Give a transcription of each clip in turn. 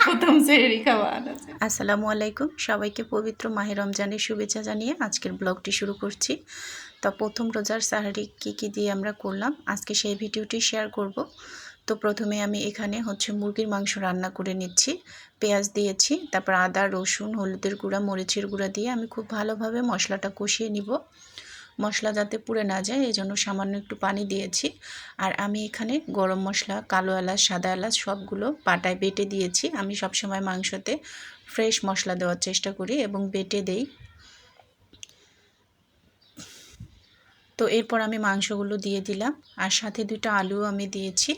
প্রথম সেহরি খাওয়া আছে। আসসালামু আলাইকুম, সবাইকে পবিত্র মাহে রমজানের শুভেচ্ছা জানিয়ে আজকের ব্লগটি শুরু করছি। তো প্রথম রোজার সাহারি কী দিয়ে আমরা করলাম আজকে সেই ভিডিওটি শেয়ার করব। তো প্রথমে আমি এখানে মুরগির মাংস রান্না করে নিচ্ছি। পেঁয়াজ দিয়েছি, তারপর আদা, রসুন, হলুদের গুঁড়া, মরিচের গুঁড়া দিয়ে আমি খুব ভালোভাবে মশলাটা কষিয়ে নিব। মশলা যাতে পুড়ে না যায় এই জন্য সামান্য একটু পানি দিয়েছি। আর আমি এখানে গরম মশলা, কালো এলাচ, সাদা এলাচ সবগুলো পাটায় বেটে দিয়েছি। আমি সবসময় মাংসতে ফ্রেশ মশলা দেওয়ার চেষ্টা করি এবং বেটে দেই। তো এরপর আমি মাংসগুলো দিয়ে দিলাম, আর সাথে 2টা আলু আমি দিয়েছি।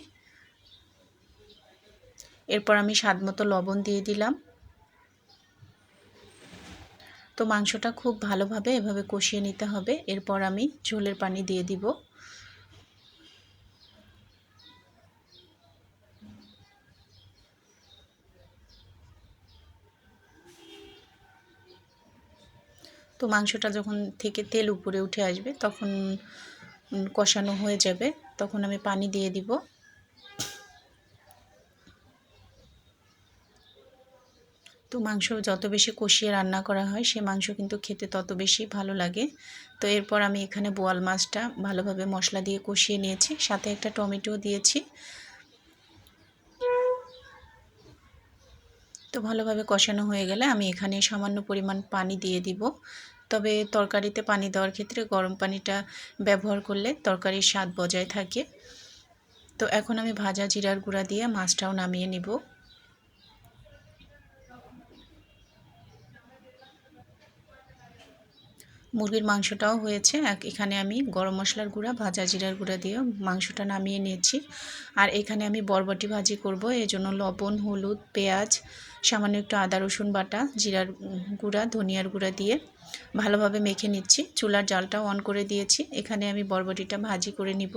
এরপর আমি স্বাদ মতো লবণ দিয়ে দিলাম। তো মাংসটা খুব ভালোভাবে এভাবে কষিয়ে নিতে হবে। এরপর আমি ঝোলের পানি দিয়ে দিব। তো মাংসটা যখন থেকে তেল উপরে উঠে আসবে তখন কষানো হয়ে যাবে, তখন আমি পানি দিয়ে দিব। তো মাংস যত বেশি কষিয়ে রান্না করা হয় সে মাংস কিন্তু খেতে তত বেশি ভালো লাগে। তো এরপর আমি এখানে বোয়াল মাছটা ভালোভাবে মশলা দিয়ে কষিয়ে নিয়েছি, সাথে একটা টমেটো দিয়েছি। তো ভালোভাবে কষানো হয়ে গেলে আমি এখানে সামান্য পরিমাণ পানি দিয়ে দিব। তবে তরকারিতে পানি দেওয়ার ক্ষেত্রে গরম পানিটা ব্যবহার করলে তরকারির স্বাদ বজায় থাকে। তো এখন আমি ভাজা জিরার গুঁড়া দিয়ে মাছটাও নামিয়ে নিব। মুরগির মাংসটাও হয়েছে। এখানে আমি গরম মশলার গুঁড়া, ভাজা জিরার গুঁড়া দিয়ে মাংসটা নামিয়ে নিয়েছি। আর এখানে আমি বরবটি ভাজি করব, এজন্য লবণ, হলুদ, পেঁয়াজ, সামান্য একটু আদা রসুন বাটা, জিরার গুঁড়া, ধনিয়ার গুঁড়া দিয়ে ভালোভাবে মেখে নিচ্ছি। চুলার জালটাও অন করে দিয়েছি। এখানে আমি বরবটিটা ভাজি করে নিব।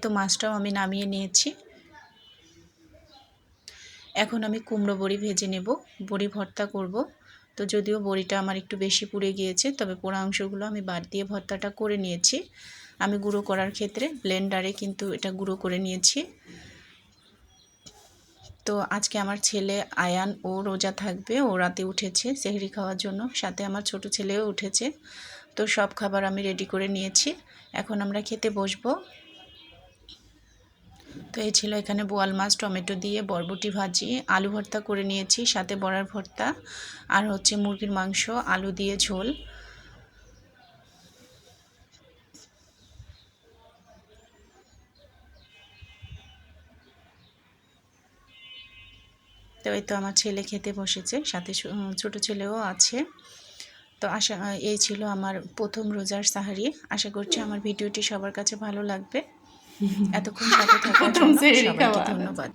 তো মাছটাও আমি নামিয়ে নিয়েছি। এখন আমি কুমড়ো বড়ি ভেজে নেব, বড়ি ভর্তা করব। তো যদিও বড়িটা আমার একটু বেশি পুড়ে গিয়েছে, তবে পোড়া অংশগুলো আমি বাদ দিয়ে ভর্তাটা করে নিয়েছি। আমি গুঁড়ো করার ক্ষেত্রে ব্লেন্ডারে কিন্তু এটা গুঁড়ো করে নিয়েছি। তো আজকে আমার ছেলে আয়ান ও রোজা থাকবে, ও রাতে উঠেছে সেহরি খাওয়ার জন্য, সাথে আমার ছোট ছেলেও উঠেছে। তো সব খাবার আমি রেডি করে নিয়েছি, এখন আমরা খেতে বসবো। তো এই ছিল এখানে বোয়াল মাছ টমেটো দিয়ে বরবটি ভাজি, আলু ভর্তা করে নিয়েছি, সাথে বড়ার ভর্তা, আর মুরগির মাংস আলু দিয়ে ঝোল। তো এই তো আমার ছেলে খেতে বসেছে, সাথে ছোট ছেলেও আছে। তো এই ছিল আমার প্রথম রোজার সাহারি। আশা করছি আমার ভিডিওটি সবার কাছে ভালো লাগবে। এতক্ষণ সাথে থাকার জন্য সবাইকে ধন্যবাদ।